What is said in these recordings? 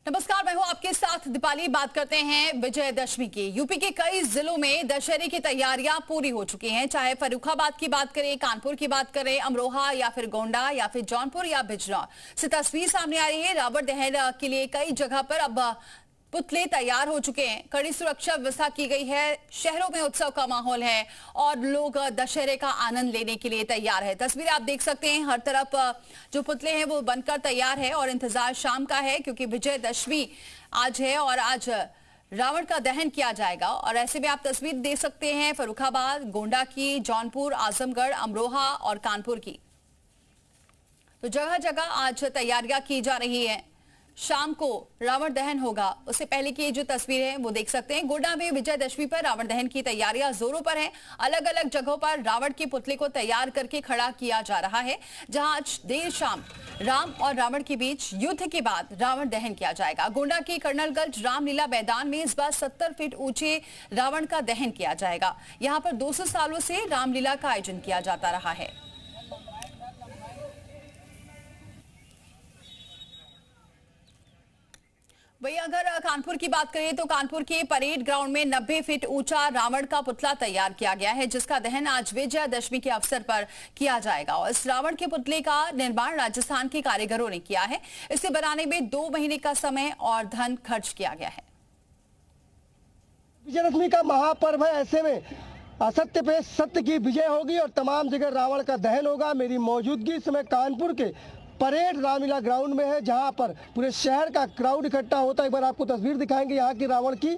नमस्कार, मैं हूं आपके साथ दीपाली। बात करते हैं विजयदशमी की। यूपी के कई जिलों में दशहरे की तैयारियां पूरी हो चुकी हैं। चाहे फर्रुखाबाद की बात करें, कानपुर की बात करें, अमरोहा या फिर गोंडा या फिर जौनपुर या बिजनौर से तस्वीर सामने आ रही है। रावण दहन के लिए कई जगह पर अब पुतले तैयार हो चुके हैं। कड़ी सुरक्षा व्यवस्था की गई है। शहरों में उत्सव का माहौल है और लोग दशहरे का आनंद लेने के लिए तैयार है। तस्वीरें आप देख सकते हैं, हर तरफ जो पुतले हैं वो बनकर तैयार है और इंतजार शाम का है, क्योंकि विजयदशमी आज है और आज रावण का दहन किया जाएगा। और ऐसे में आप तस्वीर देख सकते हैं फर्रुखाबाद, गोंडा की, जौनपुर, आजमगढ़, अमरोहा और कानपुर की। तो जगह जगह आज तैयारियां की जा रही है। शाम को रावण दहन होगा, उससे पहले की जो तस्वीर है वो देख सकते हैं। गोंडा में विजयदशमी पर रावण दहन की तैयारियां जोरों पर हैं। अलग अलग जगहों पर रावण के पुतले को तैयार करके खड़ा किया जा रहा है, जहां आज देर शाम राम और रावण के बीच युद्ध के बाद रावण दहन किया जाएगा। गोंडा के कर्नलगंज रामलीला मैदान में इस बार 70 फीट ऊंचे रावण का दहन किया जाएगा। यहाँ पर 200 सालों से रामलीला का आयोजन किया जाता रहा है। वही अगर कानपुर की बात करें तो कानपुर के परेड ग्राउंड में 90 फीट ऊंचा रावण का पुतला तैयार किया गया है, जिसका दहन आज विजयदशमी के अवसर पर किया जाएगा। और इस रावण के पुतले का निर्माण राजस्थान के कारीगरों ने किया है। इसे बनाने में 2 महीने का समय और धन खर्च किया गया है। विजयदशमी का महापर्व है, ऐसे में असत्य पे सत्य की विजय होगी और तमाम जगह रावण का दहन होगा। मेरी मौजूदगी इस समय कानपुर के परेड रामलीला ग्राउंड में है, जहां पर पूरे शहर का क्राउड इकट्ठा होता है। एक बार आपको तस्वीर दिखाएंगे यहाँ की रावण की।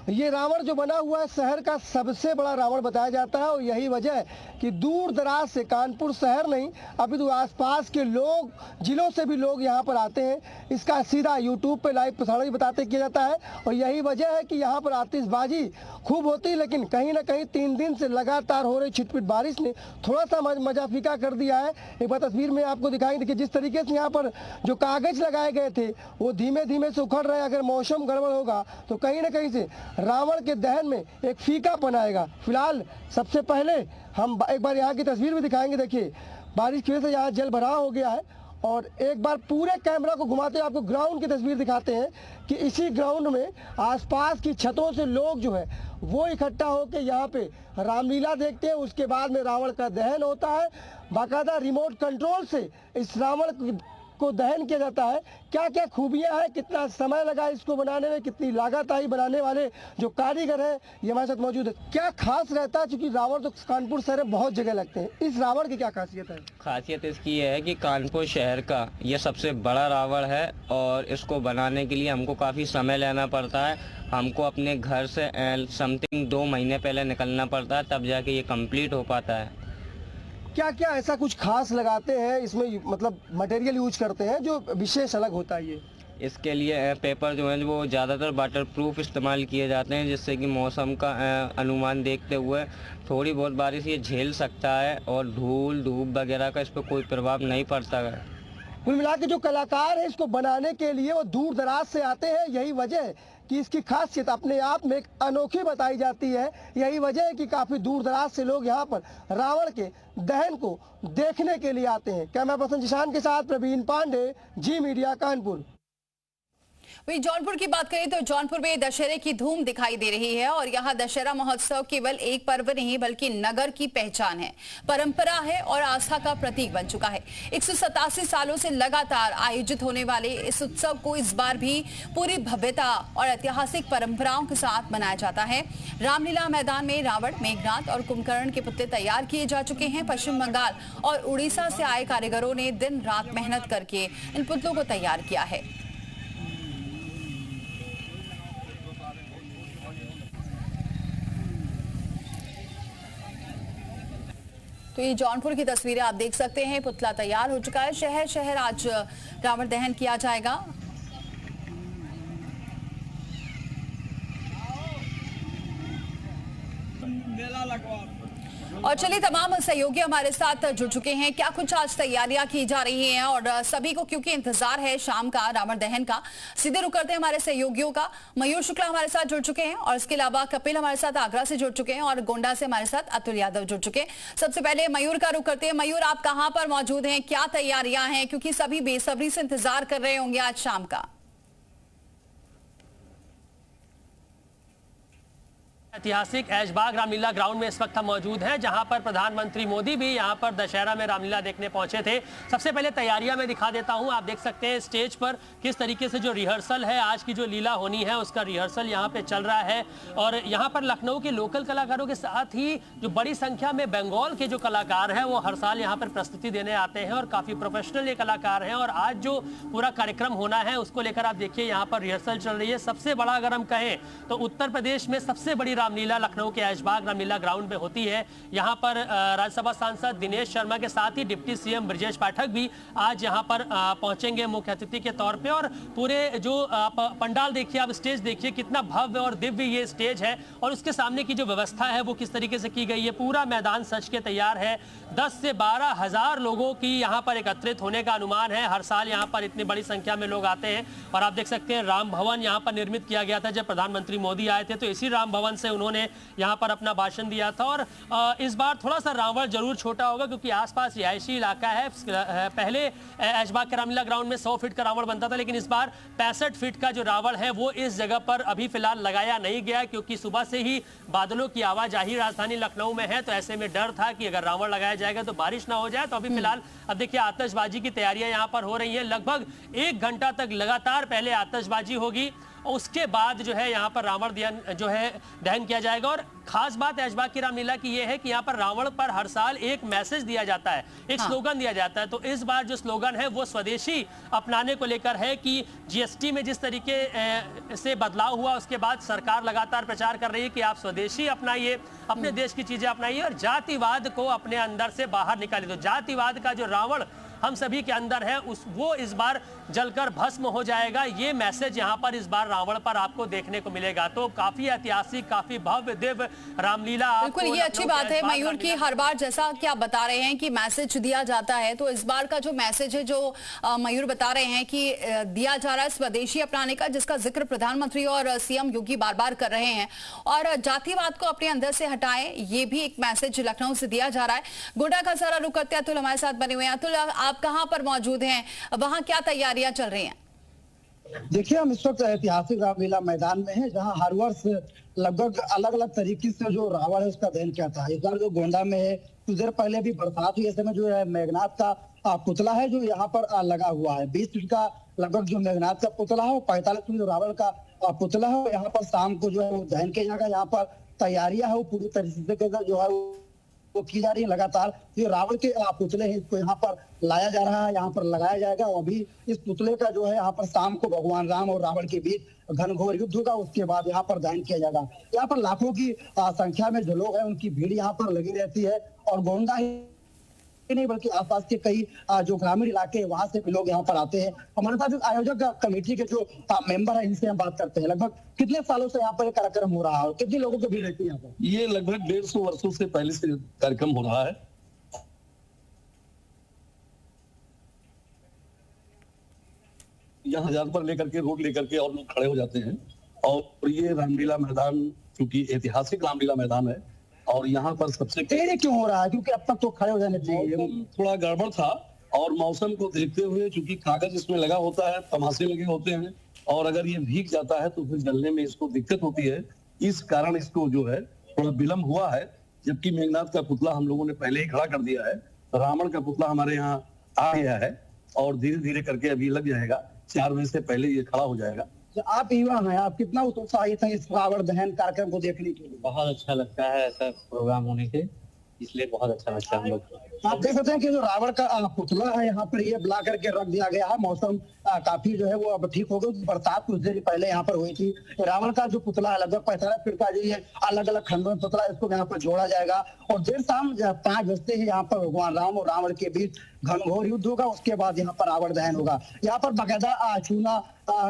ये रावण जो बना हुआ है शहर का सबसे बड़ा रावण बताया जाता है और यही वजह है कि दूर दराज से, कानपुर शहर नहीं अभी तो आसपास के लोग, जिलों से भी लोग यहाँ पर आते हैं। इसका सीधा यूट्यूब पे लाइव प्रसारण भी बताते किया जाता है और यही वजह है कि यहाँ पर आतिशबाजी खूब होती है। लेकिन कहीं ना कहीं 3 दिन से लगातार हो रही छिटपिट बारिश ने थोड़ा सा मजा फीका कर दिया है। एक बार तस्वीर में आपको दिखाएंगे। देखिए जिस तरीके से यहाँ पर जो कागज लगाए गए थे वो धीमे धीमे से उखड़ रहे हैं। अगर मौसम गड़बड़ होगा तो कहीं ना कहीं से रावण के दहन में एक फीकापन आएगा। फिलहाल सबसे पहले हम एक बार यहाँ की तस्वीर भी दिखाएंगे। देखिए बारिश की वजह से यहाँ जल भराव हो गया है और एक बार पूरे कैमरा को घुमाते हुए आपको ग्राउंड की तस्वीर दिखाते हैं कि इसी ग्राउंड में आसपास की छतों से लोग जो है वो इकट्ठा होकर यहाँ पे रामलीला देखते हैं। उसके बाद में रावण का दहन होता है। बाकायदा रिमोट कंट्रोल से इस रावण को दहन किया जाता है। क्या क्या खूबियां हैं, कितना समय लगा इसको बनाने में, कितनी लागत आई, बनाने वाले जो कारीगर हैं ये हमारे साथ मौजूद है। क्या खास रहता है, क्योंकि रावण तो कानपुर शहर में बहुत जगह लगते हैं, इस रावण की क्या खासियत है? खासियत इसकी है कि कानपुर शहर का ये सबसे बड़ा रावण है और इसको बनाने के लिए हमको काफ़ी समय लेना पड़ता है। हमको अपने घर से समथिंग 2 महीने पहले निकलना पड़ता है, तब जाके ये कंप्लीट हो पाता है। क्या क्या ऐसा कुछ खास लगाते हैं इसमें, मतलब मटेरियल यूज करते हैं जो विशेष अलग होता है? ये इसके लिए पेपर जो है वो ज़्यादातर वाटर प्रूफ इस्तेमाल किए जाते हैं, जिससे कि मौसम का अनुमान देखते हुए थोड़ी बहुत बारिश ये झेल सकता है और धूल धूप वगैरह का इस पर कोई प्रभाव नहीं पड़ता है। कुल मिला के जो कलाकार है इसको बनाने के लिए वो दूर दराज से आते हैं। यही वजह है कि इसकी खासियत अपने आप में एक अनोखी बताई जाती है। यही वजह है कि काफी दूर दराज से लोग यहाँ पर रावण के दहन को देखने के लिए आते हैं। कैमरा पर्सन जिशान के साथ प्रवीण पांडे, जी मीडिया, कानपुर। वहीं जौनपुर की बात करें तो जौनपुर में दशहरे की धूम दिखाई दे रही है और यहाँ दशहरा महोत्सव केवल एक पर्व नहीं बल्कि नगर की पहचान है, परंपरा है और आस्था का प्रतीक बन चुका है। 187 सालों से लगातार आयोजित होने वाले इस उत्सव को इस बार भी पूरी भव्यता और ऐतिहासिक परंपराओं के साथ मनाया जाता है। रामलीला मैदान में रावण, मेघनाथ और कुंभकर्ण के पुतले तैयार किए जा चुके हैं। पश्चिम बंगाल और उड़ीसा से आए कारीगरों ने दिन रात मेहनत करके इन पुतलों को तैयार किया है। तो ये जौनपुर की तस्वीरें आप देख सकते हैं। पुतला तैयार हो चुका है। शहर शहर आज रावण दहन किया जाएगा। मेला लगवा और चलिए तमाम सहयोगी हमारे साथ जुड़ चुके हैं। क्या कुछ आज तैयारियां की जा रही हैं और सभी को क्योंकि इंतजार है शाम का रावण दहन का, सीधे रुक करते हैं हमारे सहयोगियों का। मयूर शुक्ला हमारे साथ जुड़ चुके हैं और इसके अलावा कपिल हमारे साथ आगरा से जुड़ चुके हैं और गोंडा से हमारे साथ अतुल यादव जुड़ चुके हैं। सबसे पहले मयूर का रुख करते हैं। मयूर, आप कहाँ पर मौजूद हैं, क्या तैयारियां हैं, क्योंकि सभी बेसब्री से इंतजार कर रहे होंगे आज शाम का? ऐतिहासिक ऐशबाग रामलीला ग्राउंड में इस वक्त हम मौजूद हैं, जहां पर प्रधानमंत्री मोदी भी यहां पर दशहरा में रामलीला देखने पहुंचे थे। सबसे पहले तैयारियां मैं दिखा देता हूं। आप देख सकते हैं स्टेज पर किस तरीके से जो रिहर्सल है, आज की जो लीला होनी है उसका रिहर्सल यहां पे चल रहा है। और यहां पर लखनऊ के लोकल कलाकारों के साथ ही जो बड़ी संख्या में बंगाल के जो कलाकार हैं वो हर साल यहाँ पर प्रस्तुति देने आते हैं और काफी प्रोफेशनल ये कलाकार हैं। और आज जो पूरा कार्यक्रम होना है उसको लेकर आप देखिए यहाँ पर रिहर्सल चल रही है। सबसे बड़ा अगर हम कहें तो उत्तर प्रदेश में सबसे बड़ी रामलीला लखनऊ के ऐशबाग रामलीला ग्राउंड में होती है। यहाँ पर राज्यसभा सांसद दिनेश शर्मा के साथ ही डिप्टी सीएम ब्रजेश पाठक भी आज यहाँ पर पहुंचेंगे मुख्य अतिथि के तौर पे। और पूरे जो पंडाल देखिए, आप स्टेज देखिए, कितना भव्य और दिव्य ये स्टेज है और उसके सामने की जो व्यवस्था है वो किस तरीके से की गई है। पूरा मैदान सज के तैयार है। 10 से 12 हजार लोगों की यहाँ पर एकत्रित होने का अनुमान है। हर साल यहाँ पर इतनी बड़ी संख्या में लोग आते हैं। और आप देख सकते हैं राम भवन यहाँ पर निर्मित किया गया था। जब प्रधानमंत्री मोदी आए थे तो इसी राम भवन से उन्होंने यहाँ पर अपना भाषण दिया था। और इस बार थोड़ा सा रावण जरूर छोटा होगा क्योंकि आसपास रिहायशी इलाका है। पहले ऐशबाग के रामलीला ग्राउंड में 100 फीट का रावण बनता था, लेकिन इस बार 65 फीट का जो रावण है वो इस जगह पर अभी फिलहाल लगाया नहीं गया क्योंकि सुबह से ही बादलों की आवाजाही राजधानी लखनऊ में है। तो ऐसे में डर था कि अगर रावण लगाया जाएगा तो बारिश ना हो जाए। तो अभी फिलहाल अब देखिए आतिशबाजी की तैयारियां यहाँ पर हो रही है। लगभग 1 घंटा तक लगातार पहले आतिशबाजी होगी और उसके बाद जो है यहाँ पर रावण दहन किया जाएगा। और खास बात ऐशबाग की रामलीला की यह है कि यहाँ पर रावण पर हर साल एक मैसेज दिया जाता है, एक स्लोगन दिया जाता है। तो इस बार जो स्लोगन है वो स्वदेशी अपनाने को लेकर है कि जीएसटी में जिस तरीके से बदलाव हुआ उसके बाद सरकार लगातार प्रचार कर रही है कि आप स्वदेशी अपनाइए, अपने देश की चीजें अपनाइए और जातिवाद को अपने अंदर से बाहर निकालिए। तो जातिवाद का जो रावण हम सभी के अंदर है वो इस बार जलकर भस्म हो जाएगा। ये मैसेज यहाँ पर इस बार रावण पर आपको देखने को मिलेगा। तो काफी ऐतिहासिक, काफी भव्य दिव्य रामलीला। बिल्कुल, ये अच्छी बात है मयूर की हर बार जैसा कि आप बता रहे हैं कि मैसेज दिया जाता है, तो इस बार का जो मैसेज है जो मयूर बता रहे हैं कि दिया जा रहा है स्वदेशी अपनाने का, जिसका जिक्र प्रधानमंत्री और सीएम योगी बार बार कर रहे हैं। और जातिवाद को अपने अंदर से हटाएं, ये भी एक मैसेज लखनऊ से दिया जा रहा है। गोंडा का सारा रुख करते अतुल हमारे साथ बने हुए हैं। अतुल, आप कहां पर मौजूद हैं, वहां क्या तैयारियां चल रही हैं? देखिए, हम इस वक्त ऐतिहासिक रामलीला मैदान में हैं, जहां हर वर्ष लगभग अलग अलग तरीके से जो रावण है उसका दहन किया था। इस बार जो गोंडा में है, कुछ देर पहले भी बरसात हुई, ऐसे में जो है मेघनाथ का पुतला है जो यहाँ पर लगा हुआ है। 20 फीट का लगभग जो मेघनाथ का पुतला है, 45 फीट जो रावण का पुतला है, यहाँ पर शाम को जो है वो दहन किया जाएगा। यहाँ पर तैयारियां है वो पूरी तरीके से जो है वो की जा रही है। लगातार ये रावण के पुतले हैं, इसको यहाँ पर लाया जा रहा है, यहाँ पर लगाया जाएगा। और अभी इस पुतले का जो है यहाँ पर शाम को भगवान राम और रावण के बीच घनघोर युद्ध होगा, उसके बाद यहाँ पर दहन किया जाएगा। यहाँ पर लाखों की संख्या में जो लोग हैं उनकी भीड़ यहाँ पर लगी रहती है। और गोंडा ही नहीं बल्कि आसपास के कई जो ग्रामीण इलाके हैं वहां से भी लोग यहाँ पर आते हैं। हमारे साथ आयोजक कमेटी के जो मेंबर है, इनसे हम बात करते हैं। लगभग कितने सालों से यहाँ पर कार्यक्रम हो रहा है और कितने लोगों की भीड़ रहती है यहाँ पर? ये लगभग 150 वर्षों से पहले से कार्यक्रम हो रहा है। यहाँ हजार पर लेकर के रोड लेकर के और लोग खड़े हो जाते हैं। और ये रामलीला मैदान क्योंकि ऐतिहासिक रामलीला मैदान है और यहाँ पर सबसे देरी क्यों हो रहा है? क्योंकि अब तक तो खड़े हो जाने चाहिए। थोड़ा गड़बड़ था और मौसम को देखते हुए चूंकि कागज इसमें लगा होता है, तमाशे लगे होते हैं और अगर ये भीग जाता है तो फिर जलने में इसको दिक्कत होती है। इस कारण इसको जो है थोड़ा विलम्ब हुआ है। जबकि मेघनाथ का पुतला हम लोगों ने पहले ही खड़ा कर दिया है। रावण का पुतला हमारे यहाँ आ गया है और धीरे धीरे करके अभी लग जाएगा। 4 बजे से पहले ये खड़ा हो जाएगा। आप युवा हैं, आप कितना उत्साहित हैं इस रावण दहन कार्यक्रम को देखने के लिए? बहुत अच्छा लगता है ऐसा प्रोग्राम होने के, इसलिए बहुत अच्छा लगता है हम लोग। आप देख सकते हैं कि जो रावण का पुतला है यहाँ पर ये बुला करके रख दिया गया है। मौसम काफी जो है वो अब ठीक हो गया। बरसात कुछ देर पहले यहाँ पर हुई थी। रावण का जो पुतला है लगभग 45 फीट का, जो ये अलग अलग खंडों में पुतला, इसको यहाँ पर जोड़ा जाएगा। और देर शाम 5 बजते ही यहाँ पर भगवान राम और रावण के बीच घनघोर युद्ध होगा। उसके बाद यहाँ पर रावण दहन होगा। यहाँ पर बाकायदा चूना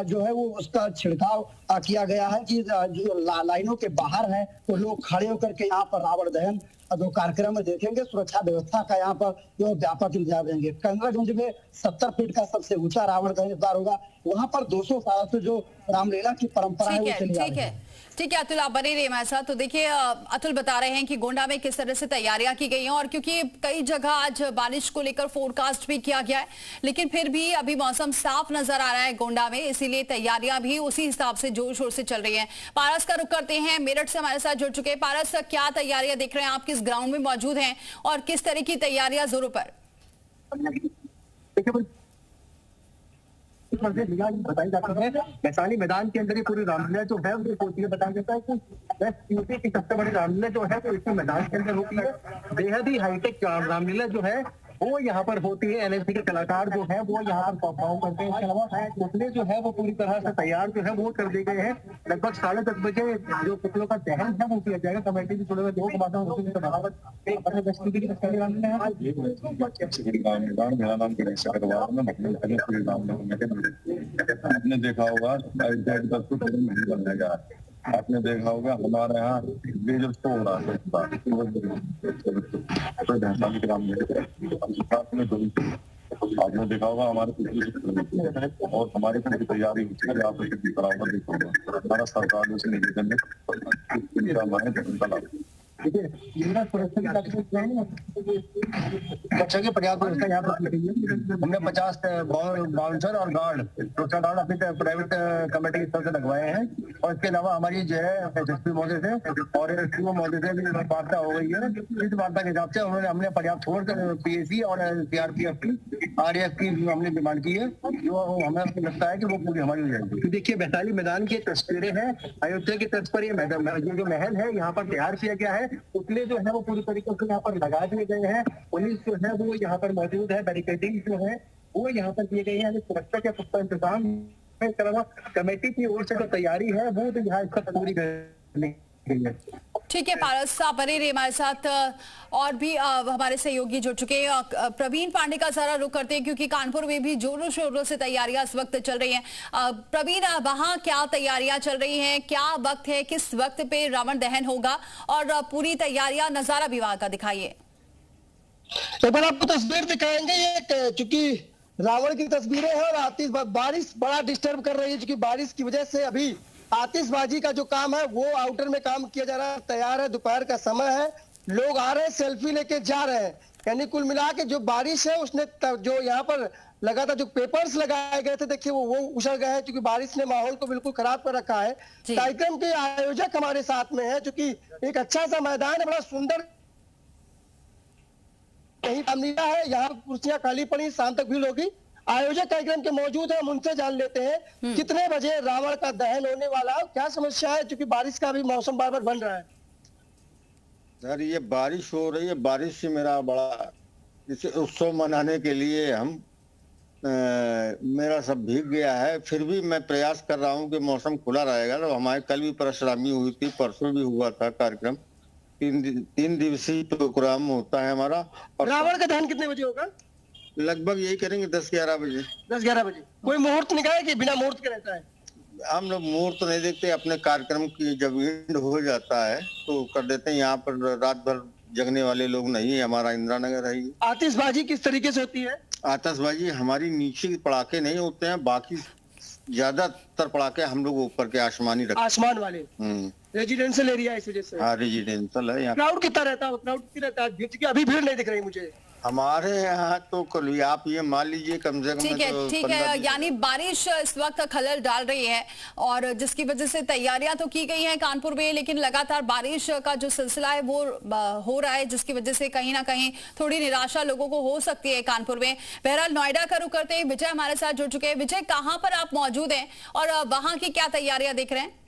जो है वो उसका छिड़काव किया गया है कि जो लाइनों के बाहर है तो लोग खड़े होकर के यहाँ पर रावण दहन जो कार्यक्रम में देखेंगे। सुरक्षा व्यवस्था का यहाँ पर जो व्यापक इंतजाम रहेंगे। कंगरागंज में 70 फीट का सबसे ऊंचा रावण का निर्माण होगा। वहाँ पर 200 साल से जो रामलीला की परंपरा है वो चली आ रही है। ठीक है अतुल, आप बने रहिए हमारे साथ। तो देखिए अतुल बता रहे हैं कि गोंडा में किस तरह से तैयारियां की गई हैं, और क्योंकि कई जगह आज बारिश को लेकर फोरकास्ट भी किया गया है, लेकिन फिर भी अभी मौसम साफ नजर आ रहा है गोंडा में, इसीलिए तैयारियां भी उसी हिसाब से जोर शोर से चल रही है। पारस का रुख करते हैं, मेरठ से हमारे साथ जुड़ चुके हैं। पारस, क्या तैयारियां देख रहे हैं आप, किस ग्राउंड में मौजूद हैं और किस तरह की तैयारियां जोरों पर? बताई जाती है वैशाली मैदान के अंदर ही पूरी रामलीला जो है वो होती है। बताया जाता है कि यूपी की सबसे बड़ी रामलीला जो है वो इसी मैदान के अंदर होती है। बेहद ही हाईटेक रामलीला जो है वो यहाँ पर होती है। एनएससी के कलाकार जो है वो यहाँ पर परफॉर्म करते हैं। इसके अलावा पुतले जो है वो पूरी तरह से तैयार जो है वो कर दिए गए हैं। लगभग 10:30 बजे जो पुतलों का दहन है वो किया जाएगा। कमेटी की जुड़े हुए लोग मेरा नाम गणेश अग्रवाल है। आपने देखा होगा बनने का, आपने देखा होगा हमारे यहाँ डीजल शो हो रहा है। आपने देखा होगा हमारे और हमारी पूरी तैयारी होती है। आप हमारा सरकार से निवेदन बच्चों की पर्याप्त व्यवस्था यहाँ पर की गई है। हमने 50 बाउंसर और गार्ड सुरक्षा गार्ड अपनी प्राइवेट कमेटी की तरफ से लगवाए हैं। और इसके अलावा हमारी जो है एसएसपी महोदय से और एसपीओ महोदय से वार्ता हो गई है। इस वार्ता के हिसाब से हमने पर्याप्त फोर्स पीएसी और सीआरपीएफ की आरएएफ की हमने डिमांड की है, जो हमें लगता है कि वो पूरी हमारी हो जाएगी। देखिए वैशाली मैदान की तस्वीरें हैं। अयोध्या की तर्ज पर ये जो महल है यहाँ पर तैयार किया गया है। पुतले जो है वो पूरी तरीके से यहाँ पर लगा दिए गए हैं। पुलिस जो है वो यहाँ पर मौजूद है। बैरिकेडिंग जो है वो यहाँ पर किए गए हैं। सुरक्षा के पुख्ता इंतजाम कमेटी की ओर से जो तैयारी है वो तो यहाँ इसका पूरी करने के लिए। ठीक है पारस, आप बने रहिए हमारे साथ। और भी हमारे सहयोगी जुड़ चुके हैं। प्रवीण पांडे का जरा रुख करते हैं, क्योंकि कानपुर में भी जोरों शोरों से तैयारियां इस वक्त चल रही हैं। प्रवीण, वहां क्या तैयारियां चल रही हैं, क्या वक्त है, किस वक्त पे रावण दहन होगा, और पूरी तैयारियां नजारा भी वहां का दिखाइए। एक बार आपको तस्वीर दिखाएंगे। ये चूंकि रावण की तस्वीरें हैं और आतिशबाजी, बारिश बड़ा डिस्टर्ब कर रही है, क्योंकि बारिश की वजह से अभी आतिशबाजी का जो काम है वो आउटर में काम किया जा रहा है। तैयार है, दोपहर का समय है, लोग आ रहे हैं, सेल्फी लेके जा रहे हैं। यानी कुल मिला के जो बारिश है उसने जो यहाँ पर लगा था, जो पेपर्स लगाए गए थे, देखिए वो उछल गए हैं, क्योंकि बारिश ने माहौल को बिल्कुल खराब कर रखा है। कार्यक्रम के आयोजक हमारे साथ में है, क्योंकि एक अच्छा सा मैदान है, बड़ा सुंदर कहीं रामलीला है। यहाँ कुर्सियां खाली पड़ी, शाम तक भीड़ होगी। आयोजक कार्यक्रम के मौजूद है, हम उनसे जान लेते हैं कितने बजे रावण का दहन होने वाला है, क्या समस्या है, क्योंकि बारिश का भी मौसम बार बार बन रहा है। सर ये बारिश हो रही है, बारिश से मेरा बड़ा इसे उत्सव मनाने के लिए मेरा सब भीग गया है। फिर भी मैं प्रयास कर रहा हूँ कि मौसम खुला रहेगा। तो हमारे कल भी परशुरामी हुई थी, परसों भी हुआ था कार्यक्रम। 3 दिवसीय प्रोग्राम होता है हमारा। और रावण का दहन कितने बजे होगा? लगभग यही करेंगे 10-11 बजे। 10-11 बजे। कोई मुहूर्त निकाले कि बिना मुहूर्त के रहता है? हम लोग मुहूर्त तो नहीं देखते, अपने कार्यक्रम की जब एंड हो जाता है तो कर देते हैं। यहाँ पर रात भर जगने वाले लोग नहीं है, हमारा इंदिरा नगर है। आतिशबाजी किस तरीके से होती है? आतिशबाजी हमारी नीचे पड़ाके नहीं होते हैं, बाकी ज्यादातर पड़ाके हम लोग ऊपर के आसमानी रखते हैं। आसमान वाले रेजिडेंशियल एरिया इस वजह से। हाँ रेजिडेंशियल है यहाँ। क्राउड कितना रहता है? क्राउड कितना रहता है? क्योंकि अभी भीड़ नहीं दिख रही मुझे हमारे यहाँ तो कल आप ये मान लीजिए कम से कम। ठीक है, यानी बारिश इस वक्त खलल डाल रही है, और जिसकी वजह से तैयारियां तो की गई हैं कानपुर में, लेकिन लगातार बारिश का जो सिलसिला है वो हो रहा है, जिसकी वजह से कहीं ना कहीं थोड़ी निराशा लोगों को हो सकती है कानपुर में। बहरहाल नोएडा का रुख करते हैं, विजय हमारे साथ जुड़ चुके हैं। विजय, कहाँ पर आप मौजूद हैं और वहां की क्या तैयारियां देख रहे हैं?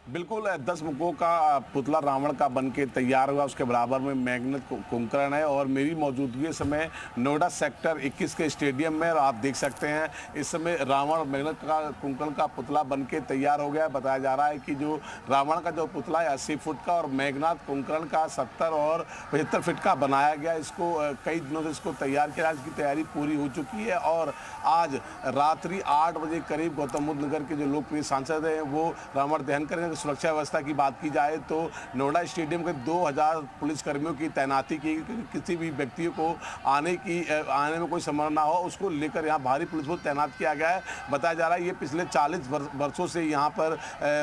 बिल्कुल 10 मुखों का पुतला रावण का बनके तैयार हुआ, उसके बराबर में मेघनाथ कुंभकर्ण है। और मेरी मौजूदगी इस समय नोएडा सेक्टर 21 के स्टेडियम में, और आप देख सकते हैं इस समय रावण और मेघनाथ का कुंभकर्ण का पुतला बनके तैयार हो गया है। बताया जा रहा है कि जो रावण का जो पुतला है 80 फुट का, और मेघनाथ कुंभकर्ण का 70 और 75 फीट का बनाया गया। इसको कई दिनों से इसको तैयार किया, इसकी तैयारी पूरी हो चुकी है। और आज रात्रि 8 बजे करीब गौतम बुद्ध नगर के जो लोकप्रिय सांसद हैं वो रावण दहन करेंगे। सुरक्षा व्यवस्था की बात की जाए तो नोएडा स्टेडियम के 2000 पुलिसकर्मियों की तैनाती की, किसी भी व्यक्ति को आने में कोई संभावना ना हो उसको लेकर यहाँ भारी पुलिस बल तैनात किया गया है। बताया जा रहा है ये पिछले 40 वर्षों से यहाँ पर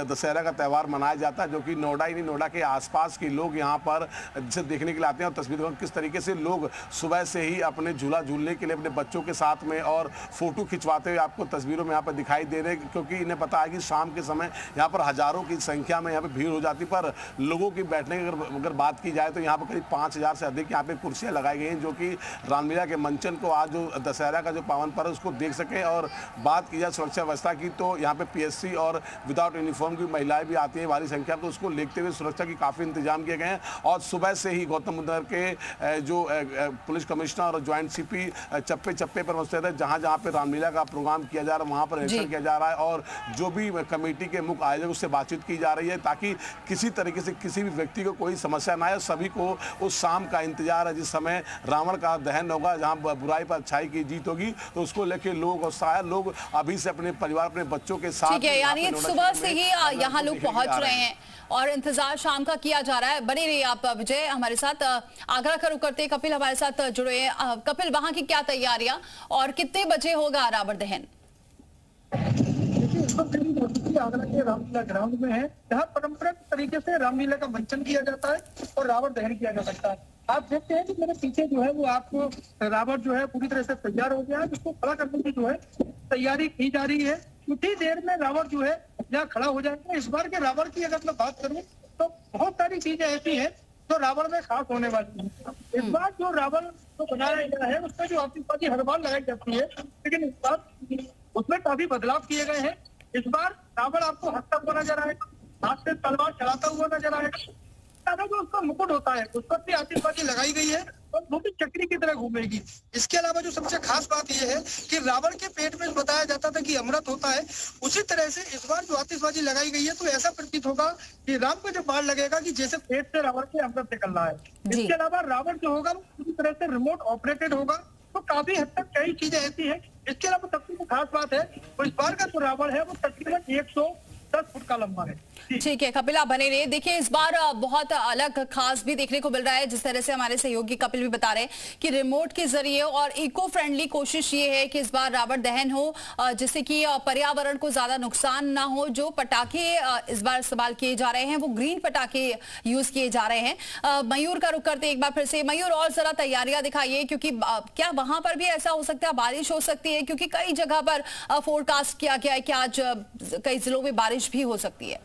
दशहरा का त्यौहार मनाया जाता है, जो कि नोएडा ही नहीं नोएडा के आसपास के लोग यहाँ पर जिसे देखने के लिए आते हैं। और तस्वीरों में किस तरीके से लोग सुबह से ही अपने झूला झूलने के लिए अपने बच्चों के साथ में और फोटो खिंचवाते हुए आपको तस्वीरों में यहाँ पर दिखाई दे रहे हैं, क्योंकि इन्हें पता है कि शाम के समय यहाँ पर हजारों की संख्या में यहाँ पे भीड़ हो जाती। पर लोगों की बैठने की अगर बात की जाए तो यहाँ पर करीब 5000 से अधिक यहाँ पे कुर्सियाँ लगाई गई हैं, जो कि रामलीला के मंचन को आज जो दशहरा का जो पावन पर्व उसको देख सके। और बात की जाए सुरक्षा व्यवस्था की तो यहाँ पे पीएससी और विदाउट यूनिफॉर्म की महिलाएं भी आती हैं भारी संख्या, तो उसको देखते हुए सुरक्षा की काफ़ी इंतजाम किए गए हैं। और सुबह से ही गौतम बुद्ध नगर के जो पुलिस कमिश्नर और ज्वाइंट सीपी चप्पे चप्पे पर मौजूद है, जहाँ जहाँ पे रामलीला का प्रोग्राम किया जा रहा है वहाँ पर निरीक्षण किया जा रहा है और जो भी कमेटी के मुख्य आयोजक उससे बातचीत की जा रही है, ताकि किसी तरीके से किसी भी व्यक्ति को कोई समस्या ना आए। सभी को उस शाम का इंतजार है जिस समय रावण का दहन होगा, जहाँ बुराई पर अच्छाई की जीत होगी, तो उसको लेके लोग और शायद लोग अभी से अपने परिवार अपने बच्चों के साथ, ठीक है, यानी सुबह से ही यहाँ लोग पहुंच रहे हैं और इंतजार शाम का किया जा रहा है। बने रहिए आप विजय हमारे साथ। आगरा का रुख करते कपिल हमारे साथ जुड़े हैं। कपिल, वहां की क्या तैयारियां और कितने बजे होगा रावण दहन? देखिए, इस वक्त मेरी मौजूदगी आगरा के रामलीला ग्राउंड में है, जहाँ परंपरागत तरीके से रामलीला का मंचन किया जाता है और रावण दहन किया जा सकता है। आप देखते हैं कि मेरे पीछे जो है वो आपको रावण जो है पूरी तरह से तैयार हो गया है, जिसको खड़ा करने की जो है तैयारी की जा रही है। कुछ ही देर में रावण जो है यहाँ खड़ा हो जाएगा। इस बार के रावण की अगर मैं बात करूँ तो बहुत सारी चीजें ऐसी हैं जो रावण में खास होने वाली है। इस बार जो रावण को बनाया गया है उसमें जो आतिशबाजी हर बार लगाई जाती है, लेकिन इस बार उसमें काफी बदलाव किए गए हैं। इस बार रावण आपको हंसता हुआ नजर आएगा, हाथ से तलवार चलाता हुआ नजर आएगा। जो उसका मुकुट होता है उस पर भी आतिशबाजी लगाई गई है और वो भी चक्री की तरह घूमेगी। इसके अलावा जो सबसे खास बात यह है कि रावण के पेट में बताया जाता था कि अमृत होता है, उसी तरह से इस बार जो आतिशबाजी लगाई गई है तो ऐसा प्रतीत होगा कि राम को जब बाढ़ लगेगा कि जैसे पेट से रावण के अमृत निकल रहा है। इसके अलावा रावण जो होगा पूरी तरह से रिमोट ऑपरेटेड होगा, तो काफी हद तक कई चीजें ऐसी है। इसके अलावा सबसे खास बात है तो इस बार का जो रावण है वो तकरीबन 110 फुट का लंबा है। ठीक है कपिल, आप बने रहिए। देखिए, इस बार बहुत अलग खास भी देखने को मिल रहा है, जिस तरह से हमारे सहयोगी कपिल भी बता रहे हैं कि रिमोट के जरिए और इको फ्रेंडली कोशिश ये है कि इस बार रावण दहन हो जिससे कि पर्यावरण को ज्यादा नुकसान ना हो। जो पटाखे इस बार इस्तेमाल किए जा रहे हैं वो ग्रीन पटाखे यूज किए जा रहे हैं। मयूर का रुख करते एक बार फिर से। मयूर, और जरा तैयारियां दिखाइए, क्योंकि क्या वहां पर भी ऐसा हो सकता है बारिश हो सकती है, क्योंकि कई जगह पर फोरकास्ट किया गया है कि आज कई जिलों में बारिश भी हो सकती है।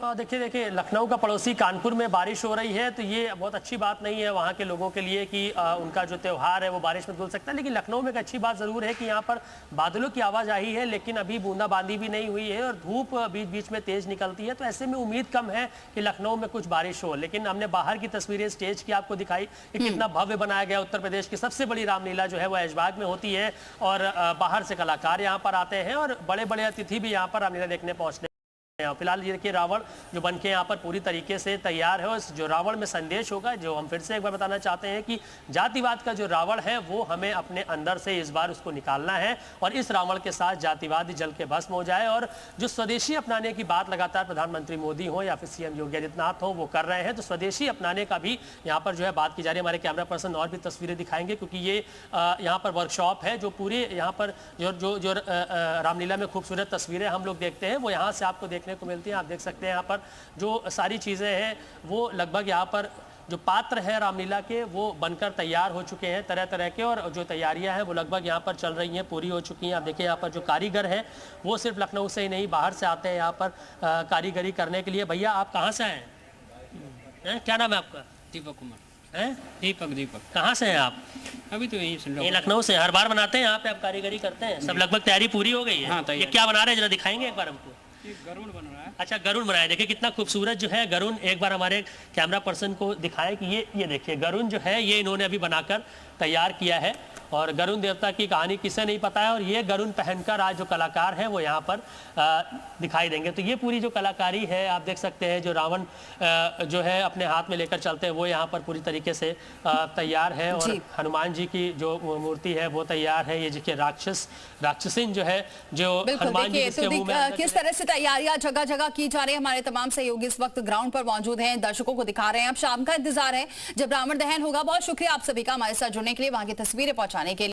देखिए लखनऊ का पड़ोसी कानपुर में बारिश हो रही है, तो ये बहुत अच्छी बात नहीं है वहाँ के लोगों के लिए कि उनका जो त्यौहार है वो बारिश में धुल सकता है। लेकिन लखनऊ में एक अच्छी बात ज़रूर है कि यहाँ पर बादलों की आवाजाही है, लेकिन अभी बूंदाबांदी भी नहीं हुई है और धूप बीच बीच में तेज निकलती है, तो ऐसे में उम्मीद कम है कि लखनऊ में कुछ बारिश हो। लेकिन हमने बाहर की तस्वीरें स्टेज की आपको दिखाई कि कितना भव्य बनाया गया। उत्तर प्रदेश की सबसे बड़ी रामलीला जो है वो ऐशबाग में होती है और बाहर से कलाकार यहाँ पर आते हैं और बड़े बड़े अतिथि भी यहाँ पर रामलीला देखने पहुँचते हैं। फिलहाल ये देखिए रावण जो बनके यहाँ पर पूरी तरीके से तैयार है। जो रावण में संदेश होगा, जो हम फिर से एक बार बताना चाहते हैं कि जातिवाद का जो रावण है वो हमें अपने अंदर से इस बार उसको निकालना है और इस रावण के साथ जातिवाद जल के भस्म हो जाए। और जो स्वदेशी अपनाने की बात लगातार प्रधानमंत्री मोदी हो या फिर सीएम योगी आदित्यनाथ हो वो कर रहे हैं, तो स्वदेशी अपनाने का भी यहाँ पर जो है बात की जा रही है। हमारे कैमरा पर्सन और भी तस्वीरें दिखाएंगे, क्योंकि ये यहाँ पर वर्कशॉप है जो पूरे यहाँ पर जो रामलीला में खूबसूरत तस्वीरें हम लोग देखते हैं वो यहाँ से आपको देखने को मिलती है। आप देख सकते हैं यहाँ पर जो सारी चीज़ें हैं वो लगभग यहाँ पर जो पात्र है रामलीला के वो बनकर तैयार हो चुके हैं तरह तरह के, और जो तैयारियां हैं वो लगभग यहाँ पर चल रही हैं, पूरी हो चुकी हैं। आप देखिए यहाँ पर जो कारीगर हैं वो सिर्फ लखनऊ से ही नहीं बाहर से आते हैं यहाँ पर कारीगरी करने के लिए। भैया आप कहाँ से आए हैं? क्या नाम है आपका? दीपक कुमार। हैं? दीपक। कहाँ से हैं आप? अभी तो यही लखनऊ से। हर बार बनाते हैं यहाँ पे आप कारीगरी करते हैं? सब लगभग तैयारी पूरी हो गई है? हाँ, ये क्या बना रहे हैं जरा दिखाएंगे एक बार हमको? गरुड़ बन रहा है। अच्छा, गरुड़ बनाया। देखिए कितना खूबसूरत जो है गरुड़, एक बार हमारे कैमरा पर्सन को दिखाएं कि ये देखिए गरुड़ जो है ये इन्होंने अभी बनाकर तैयार किया है। और गरुड़ देवता की कहानी किसे नहीं पता है, और ये गरुड़ पहनकर आज जो कलाकार हैं वो यहाँ पर दिखाई देंगे। तो ये पूरी जो कलाकारी है आप देख सकते हैं, जो रावण जो है अपने हाथ में लेकर चलते हैं वो यहाँ पर पूरी तरीके से तैयार है। और हनुमान जी की जो मूर्ति है वो तैयार है। ये देखिए राक्षसिन जो है जो हनुमान जी किस तरह से तैयारियां जगह जगह की जा रही है। हमारे तमाम सहयोगी इस वक्त ग्राउंड पर मौजूद हैं, दर्शकों को दिखा रहे हैं। अब शाम का इंतजार है जब रावण दहन होगा। बहुत शुक्रिया आप सभी का हमारे साथ जुड़ने के लिए, वहां की तस्वीरें पहुंचाने के लिए।